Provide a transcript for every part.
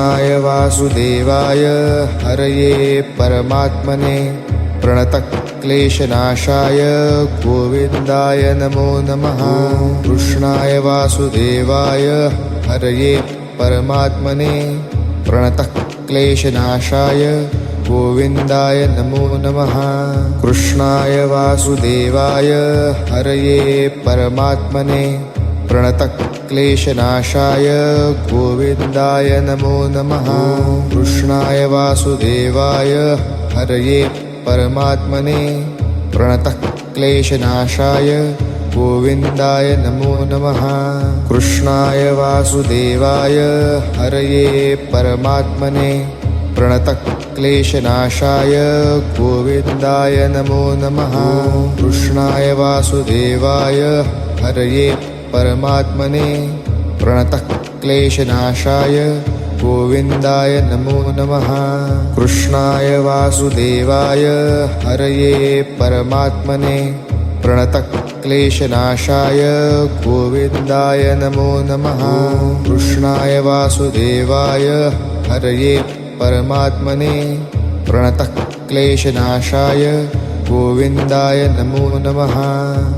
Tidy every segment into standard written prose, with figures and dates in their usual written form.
कृष्णाय वासुदेवाय हरये परमात्मने प्रणतक्लेशनाशाय गोविन्दाय नमो नमः। कृष्णाय वासुदेवाय हरये परमात्मने प्रणतक्लेशनाशाय गोविन्दाय नमो नमः। कृष्णाय वासुदेवाय हरये परमात्मने प्रणतक्लेशनाशाय गोविन्दाय नमो नमः। कृष्णाय वासुदेवाय हरये परमात्मने प्रणतक्लेशनाशाय गोविन्दाय नमो नमः। कृष्णाय वासुदेवाय हरये परमात्मने प्रणतक्लेशनाशाय गोविन्दाय नमो नमः। कृष्णाय वासुदेवाय हरये परमात्मने प्रणतक्लेशनाशाय गोविन्दाय नमो नमः। कृष्णाय वासुदेवाय हरये परमात्मने प्रणतक्लेशनाशाय गोविन्दाय नमो नमः। कृष्णाय वासुदेवाय हरये परमात्मने प्रणतक्लेशनाशाय गोविन्दाय नमो नमः।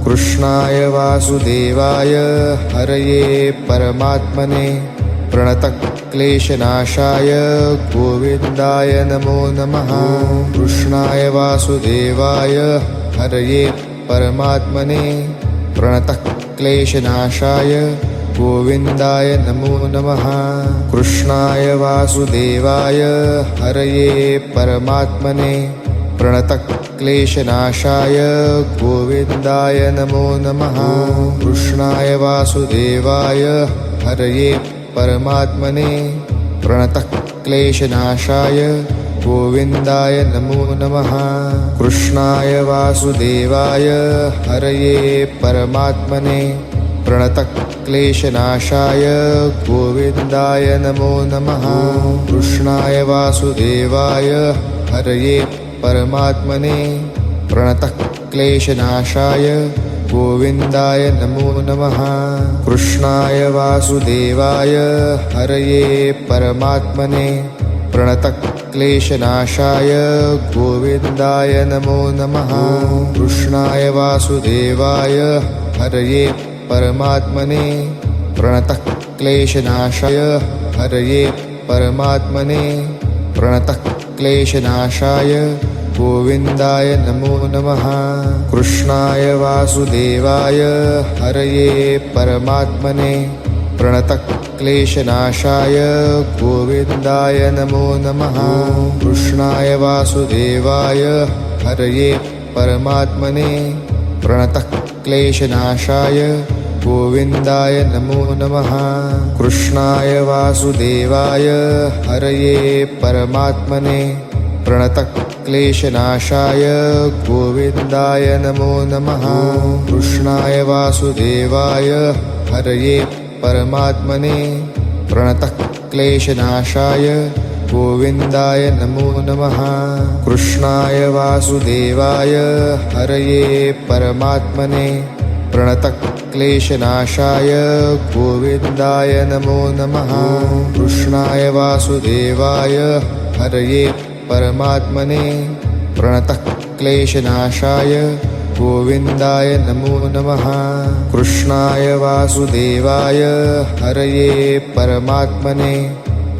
कृष्णाय वासुदेवाय हरये परमात्मने प्रणतक्लेशनाशाय गोविन्दाय नमो नमः। कृष्णाय वासुदेवाय हरये परमात्मने प्रणतक्लेशनाशाय गोविन्दाय नमो नमः। कृष्णाय वासुदेवाय हरये परमात्मने प्रणतक्लेशनाशाय गोविन्दाय नमो नमः। कृष्णाय वासुदेवाय हरये परमात्मने प्रणतक्लेशनाशाय गोविन्दाय नमो नमः। कृष्णाय वासुदेवाय हरये परमात्मने प्रणतक्लेशनाशाय गोविन्दाय नमो नमः। कृष्णाय वासुदेवाय हरये परमात्मने प्रणतक्लेशनाशाय गोविन्दाय नमो नमः। कृष्णाय वासुदेवाय हरये परमात्मने प्रणतक्लेशनाशाय गोविन्दाय नमो नमः। कृष्णाय वासुदेवाय हरये परमात्मने प्रणतक्लेशनाशाय हरये परमात्मने प्रणतक्लेशनाशाय गोविन्दाय नमो नमः। कृष्णाय वासुदेवाय हरये परमात्मने प्रणतक्लेशनाशाय गोविन्दाय नमो नमः। कृष्णाय वासुदेवाय हरये परमात्मने प्रणतक्लेशनाशाय गोविन्दाय नमो नमः। कृष्णाय वासुदेवाय हरये परमात्मने प्रणतक्लेशनाशाय गोविन्दाय नमो नमः। कृष्णाय वासुदेवाय हरये परमात्मने प्रणतक्लेशनाशाय गोविन्दाय नमो नमः। कृष्णाय वासुदेवाय हरये परमात्मने प्रणतक्लेशनाशाय गोविन्दाय नमो नमः। कृष्णाय वासुदेवाय हरये परमात्मने प्रणतक्लेशनाशाय गोविन्दाय नमो नमः। कृष्णाय वासुदेवाय हरये परमात्मने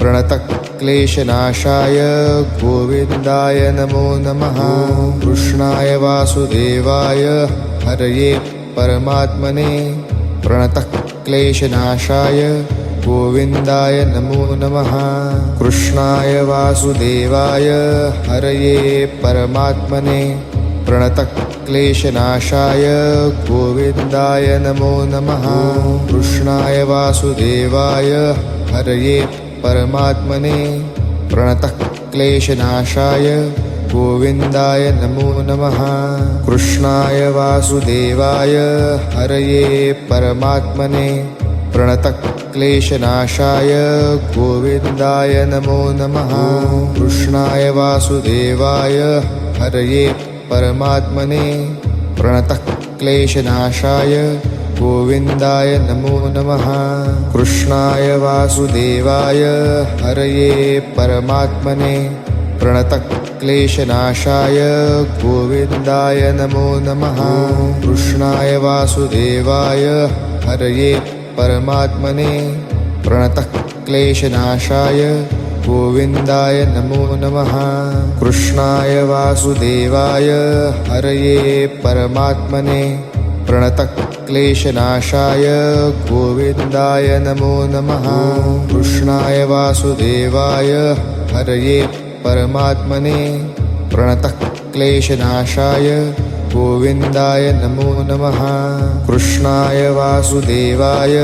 प्रणतक्लेशनाशाय गोविन्दाय नमो नमः। कृष्णाय वासुदेवाय हरये परमात्मने प्रणतक्लेशनाशाय गोविन्दाय नमो नमः। कृष्णाय वासुदेवाय हरये परमात्मने प्रणतक्लेशनाशाय गोविन्दाय नमो नमः। कृष्णाय वासुदेवाय हरये परमात्मने प्रणतक्लेशनाशाय गोविन्दाय नमो नमः। कृष्णाय वासुदेवाय हरये परमात्मने प्रणतक्लेशनाशाय गोविन्दाय नमो नमः। कृष्णाय वासुदेवाय हरये परमात्मने प्रणतक्लेशनाशाय गोविन्दाय नमो नमः। कृष्णाय वासुदेवाय हरये परमात्मने प्रणतक्लेशनाशाय गोविन्दाय नमो नमः। कृष्णाय वासुदेवाय हरये परमात्मने प्रणतक्लेशनाशाय गोविन्दाय नमो नमः। कृष्णाय वासुदेवाय हरये परमात्मने प्रणतक्लेशनाशाय गोविन्दाय नमो नमः। कृष्णाय वासुदेवाय हरये परमात्मने प्रणतक्लेशनाशाय गोविन्दाय नमो नमः। कृष्णाय वासुदेवाय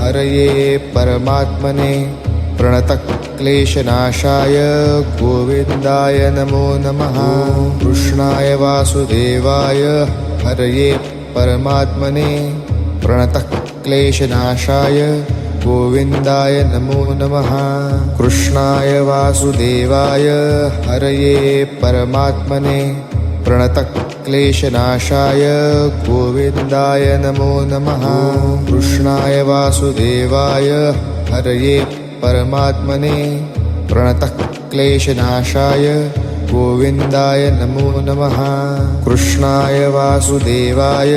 हरये परमात्मने प्रणतक्लेशनाशाय गोविन्दाय नमो नमः। कृष्णाय वासुदेवाय हरये परमात्मने प्रणतक्लेशनाशाय गोविन्दाय नमो नमः। कृष्णाय वासुदेवाय हरये परमात्मने प्रणतक्लेशनाशाय गोविन्दाय नमो नमः। कृष्णाय वासुदेवाय हरये परमात्मने प्रणतक्लेशनाशाय गोविन्दाय नमो नमः। कृष्णाय वासुदेवाय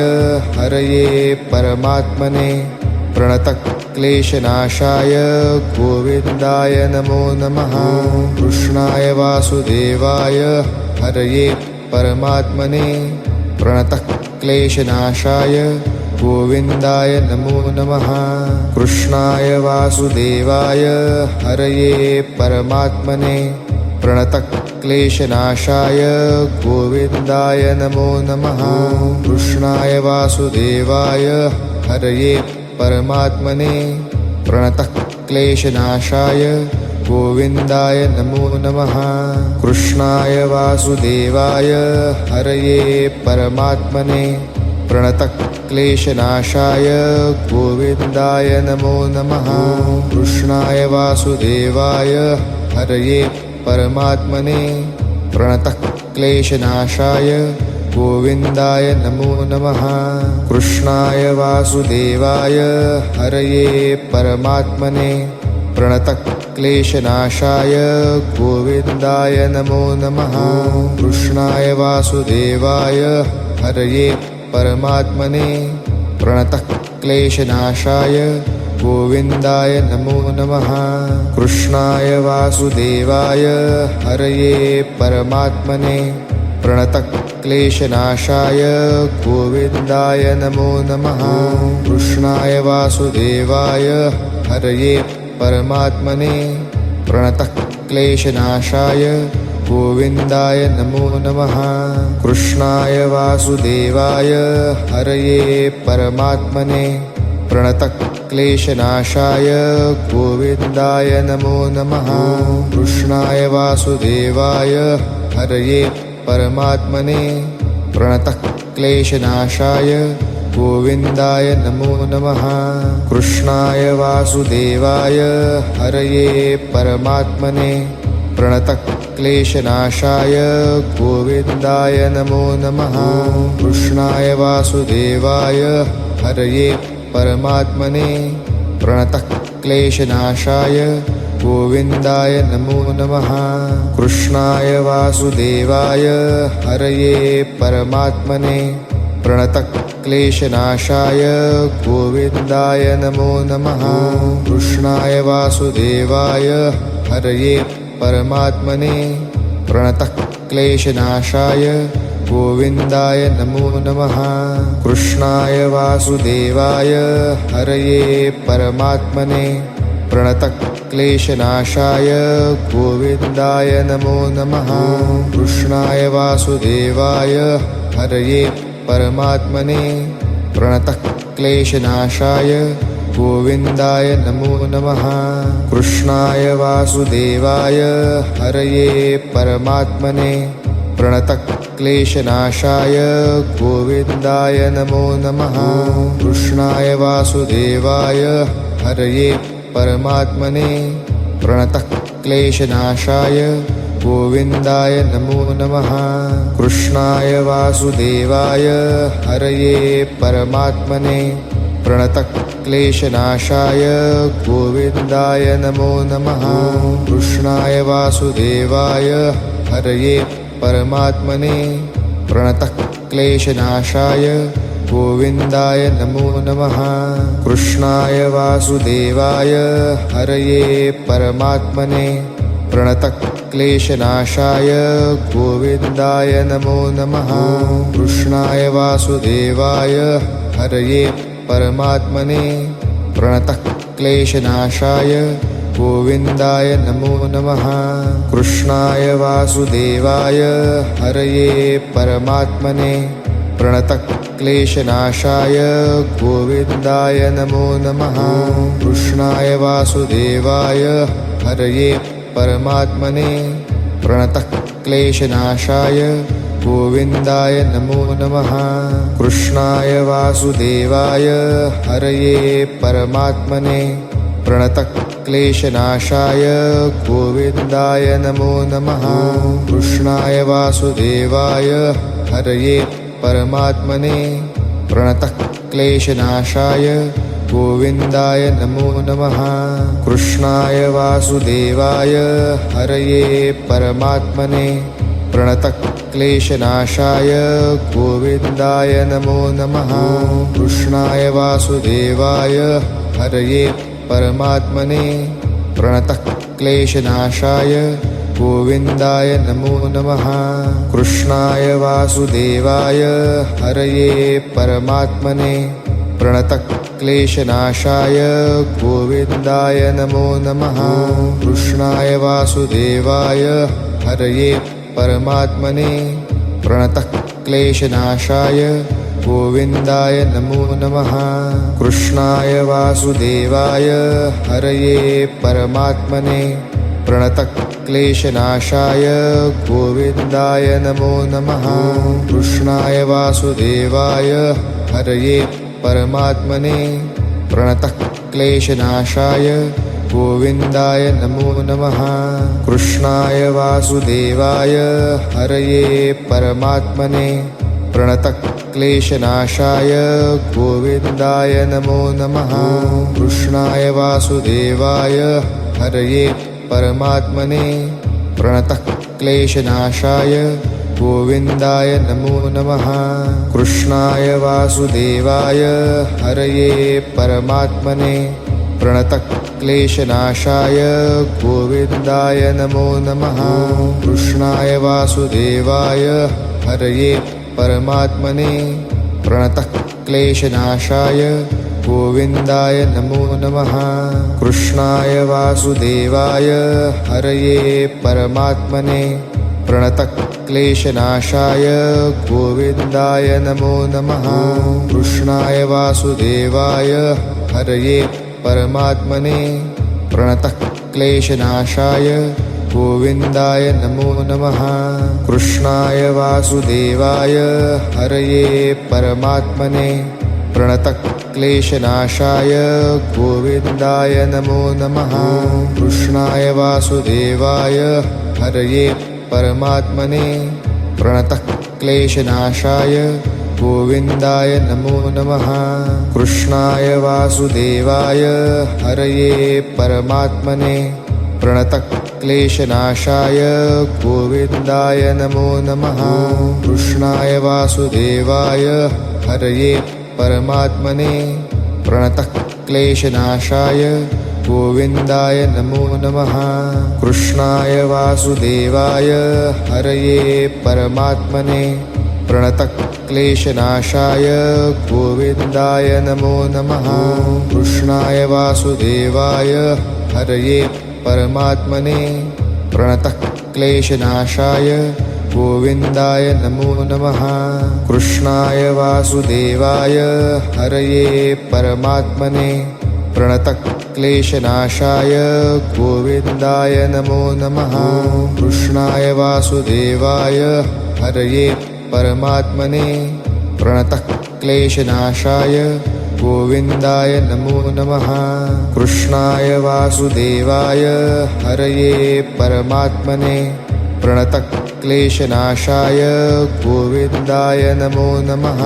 हरये परमात्मने प्रणतक्लेशनाशाय गोविन्दाय नमो नमः। कृष्णाय वासुदेवाय हरये परमात्मने प्रणतक्लेशनाशाय गोविन्दाय नमो नमः। कृष्णाय वासुदेवाय हरये परमात्मने प्रणतक्लेशनाशाय गोविन्दाय नमो नमः। कृष्णाय वासुदेवाय हरये परमात्मने प्रणतक्लेशनाशाय गोविन्दाय नमो नमः। कृष्णाय वासुदेवाय हरये परमात्मने प्रणतक्लेशनाशाय गोविन्दाय नमो नमः। कृष्णाय वासुदेवाय हरये परमात्मने प्रणतक्लेशनाशाय गोविन्दाय नमो नमः। कृष्णाय वासुदेवाय हरये परमात्मने प्रणतक्लेशनाशाय गोविन्दाय नमो नमः। कृष्णाय वासुदेवाय हरये परमात्मने प्रणतक्लेशनाशाय गोविन्दाय नमो नमः। कृष्णाय वासुदेवाय हरये परमात्मने प्रणतक्लेशनाशाय गोविन्दाय नमो नमः। कृष्णाय वासुदेवाय हरये परमात्मने प्रणतक्लेशनाशाय गोविन्दाय नमो नमः। कृष्णाय वासुदेवाय हरये परमात्मने प्रणतक्लेशनाशाय गोविन्दाय नमो नमः। कृष्णाय वासुदेवाय हरये परमात्मने प्रणतक्लेशनाशाय गोविन्दाय नमो नमः। कृष्णाय वासुदेवाय हरये परमात्मने प्रणतक्लेशनाशाय गोविन्दाय नमो नमः। कृष्णाय वासुदेवाय हरये परमात्मने प्रणतक्लेशनाशाय गोविन्दाय नमो नमः। कृष्णाय वासुदेवाय हरये परमात्मने प्रणतक्लेशनाशाय गोविन्दाय नमो नमः। कृष्णाय वासुदेवाय हरये परमात्मने प्रणतक्लेशनाशाय गोविन्दाय नमो नमः। कृष्णाय वासुदेवाय हरये परमात्मने प्रणतक्लेशनाशाय गोविन्दाय नमो नमः। कृष्णाय वासुदेवाय हरये परमात्मने प्रणतक्लेशनाशाय गोविन्दाय नमो नमः। कृष्णाय वासुदेवाय हरये परमात्मने प्रणतक्लेशनाशाय गोविन्दाय नमो नमः। कृष्णाय वासुदेवाय हरये परमात्मने प्रणतक्लेशनाशाय गोविन्दाय नमो नमः। कृष्णाय वासुदेवाय हरये परमात्मने प्रणतक्लेशनाशाय गोविन्दाय नमो नमः। कृष्णाय वासुदेवाय हरये परमात्मने प्रणतक्लेशनाशाय गोविन्दाय नमो नमः। कृष्णाय वासुदेवाय हरये परमात्मने प्रणतक्लेशनाशाय गोविन्दाय नमो नमः। कृष्णाय वासुदेवाय हरये परमात्मने प्रणतक्लेशनाशाय गोविन्दाय नमो नमः। कृष्णाय वासुदेवाय हरये परमात्मने प्रणतक्लेशनाशाय गोविन्दाय नमो नमः। कृष्णाय वासुदेवाय हरये परमात्मने प्रणतक्लेशनाशाय गोविन्दाय नमो नमः। कृष्णाय वासुदेवाय हरये परमात्मने प्रणतक्लेशनाशाय गोविन्दाय नमो नमः। कृष्णाय वासुदेवाय हरये परमात्मने प्रणतक्लेशनाशाय गोविन्दाय नमो नमः। कृष्णाय वासुदेवाय हरये परमात्मने प्रणतक्लेशनाशाय गोविन्दाय नमो नमः। कृष्णाय वासुदेवाय हरये परमात्मने प्रणतक्लेशनाशाय गोविन्दाय नमो नमः। कृष्णाय वासुदेवाय हरये परमात्मने प्रणतक्लेशनाशाय गोविन्दाय नमो नमः। कृष्णाय वासुदेवाय हरये परमात्मने प्रणतक्लेशनाशाय गोविन्दाय नमो नमः। कृष्णाय वासुदेवाय हरये परमात्मने प्रणतक्लेशनाशाय गोविन्दाय नमो नमः। कृष्णाय वासुदेवाय हरये परमात्मने प्रणतक्लेशनाशाय गोविन्दाय नमो नमः। कृष्णाय वासुदेवाय हरये परमात्मने प्रणतक्लेशनाशाय गोविन्दाय नमो नमः। कृष्णाय वासुदेवाय हरये परमात्मने प्रणतक्लेशनाशाय गोविन्दाय नमो नमः। कृष्णाय वासुदेवाय हरये परमात्मने प्रणतक्लेशनाशाय गोविन्दाय नमो नमः। कृष्णाय वासुदेवाय हरये परमात्मने प्रणतक्लेशनाशाय गोविन्दाय नमो नमः। कृष्णाय वासुदेवाय हरये परमात्मने प्रणतक्लेशनाशाय गोविन्दाय नमो नमः। कृष्णाय वासुदेवाय हरये परमात्मने प्रणतक्लेशनाशाय गोविन्दाय नमो नमः। कृष्णाय वासुदेवाय हरये परमात्मने प्रणतक्लेशनाशाय गोविन्दाय नमो नमः। कृष्णाय वासुदेवाय हरये परमात्मने प्रणतक्लेशनाशाय गोविन्दाय नमो नमः। कृष्णाय वासुदेवाय हरये परमात्मने प्रणतक्लेशनाशाय गोविन्दाय नमो नमः। कृष्णाय वासुदेवाय हरये परमात्मने प्रणतक्लेशनाशाय गोविन्दाय नमो नमः। कृष्णाय वासुदेवाय हरये परमात्मने प्रणतक्लेशनाशाय गोविन्दाय नमो नमः। कृष्णाय वासुदेवाय हरये परमात्मने प्रणतक्लेशनाशाय गोविन्दाय नमो नमः। कृष्णाय वासुदेवाय हरये परमात्मने प्रणतक्लेशनाशाय गोविन्दाय नमो नमः। कृष्णाय वासुदेवाय हरये परमात्मने प्रणतक्लेशनाशाय गोविन्दाय नमो नमः। कृष्णाय वासुदेवाय हरये परमात्मने प्रणतक्लेशनाशाय गोविन्दाय नमो नमः।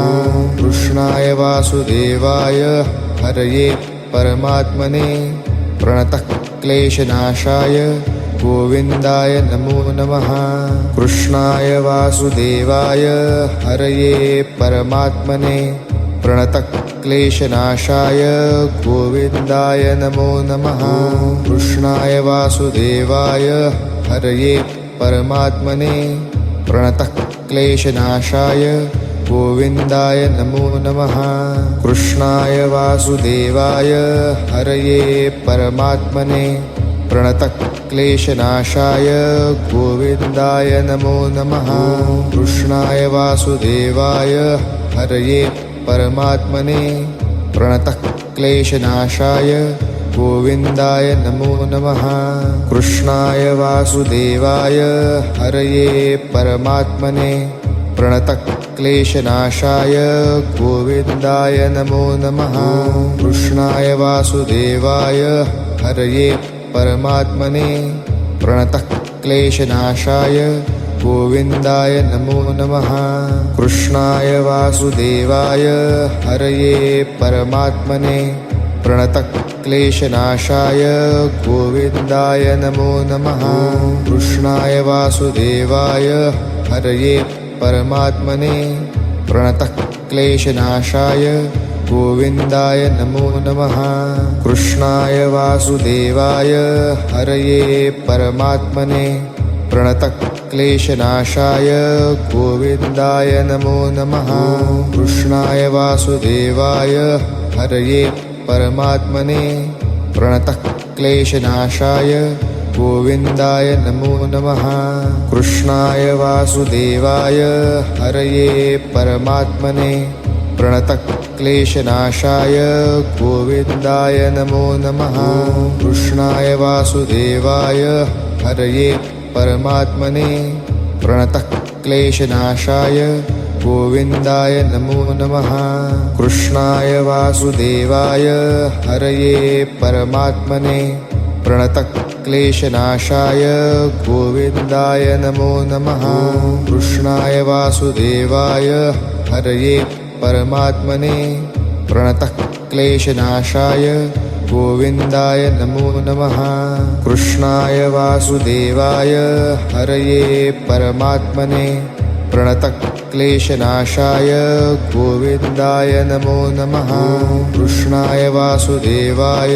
कृष्णाय वासुदेवाय हरये परमात्मने प्रणतक्लेशनाशाय गोविन्दाय नमो नमः। कृष्णाय वासुदेवाय हरये परमात्मने प्रणतक्लेशनाशाय गोविन्दाय नमो नमः। कृष्णाय वासुदेवाय हरये परमात्मने प्रणतक्लेशनाशाय गोविन्दाय नमो नमः। कृष्णाय वासुदेवाय हरये परमात्मने प्रणतक्लेशनाशाय गोविन्दाय नमो नमः। कृष्णाय वासुदेवाय हरये परमात्मने प्रणतक्लेशनाशाय गोविन्दाय नमो नमः। कृष्णाय वासुदेवाय हरये परमात्मने प्रणतक्लेशनाशाय गोविन्दाय नमो नमः। कृष्णाय वासुदेवाय हरये परमात्मने प्रणतक्लेशनाशाय गोविन्दाय नमो नमः। कृष्णाय वासुदेवाय हरये परमात्मने प्रणतक्लेशनाशाय गोविन्दाय नमो नमः। कृष्णाय वासुदेवाय हरये परमात्मने प्रणतक्लेशनाशाय गोविन्दाय नमो नमः। कृष्णाय वासुदेवाय हरये परमात्मने प्रणतक्लेशनाशाय गोविन्दाय नमो नमः। कृष्णाय वासुदेवाय हरये परमात्मने प्रणतक्लेशनाशाय गोविन्दाय नमो नमः। कृष्णाय वासुदेवाय हरये परमात्मने प्रणतक्लेशनाशाय गोविन्दाय नमो नमः। कृष्णाय वासुदेवाय हरये परमात्मने प्रणतक्लेशनाशाय गोविन्दाय नमो नमः। कृष्णाय वासुदेवाय हरये परमात्मने प्रणतक्लेशनाशाय गोविन्दाय नमो नमः। कृष्णाय वासुदेवाय हरये परमात्मने प्रणतक्लेशनाशाय गोविन्दाय नमो नमः। कृष्णाय वासुदेवाय हरये परमात्मने प्रणतक्लेशनाशाय गोविन्दाय नमो नमः। कृष्णाय वासुदेवाय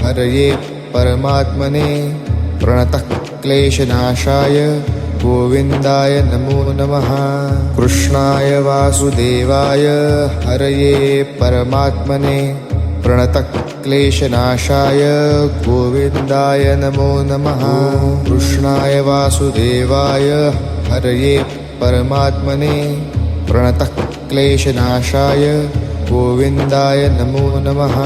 हरये परमात्मने प्रणतक्लेशनाशाय गोविन्दाय नमो नमः। कृष्णाय वासुदेवाय हरये परमात्मने प्रणतक्लेशनाशाय गोविन्दाय नमो नमः। कृष्णाय वासुदेवाय हरये परमात्मने प्रणतक्लेशनाशाय गोविन्दाय नमो नमः।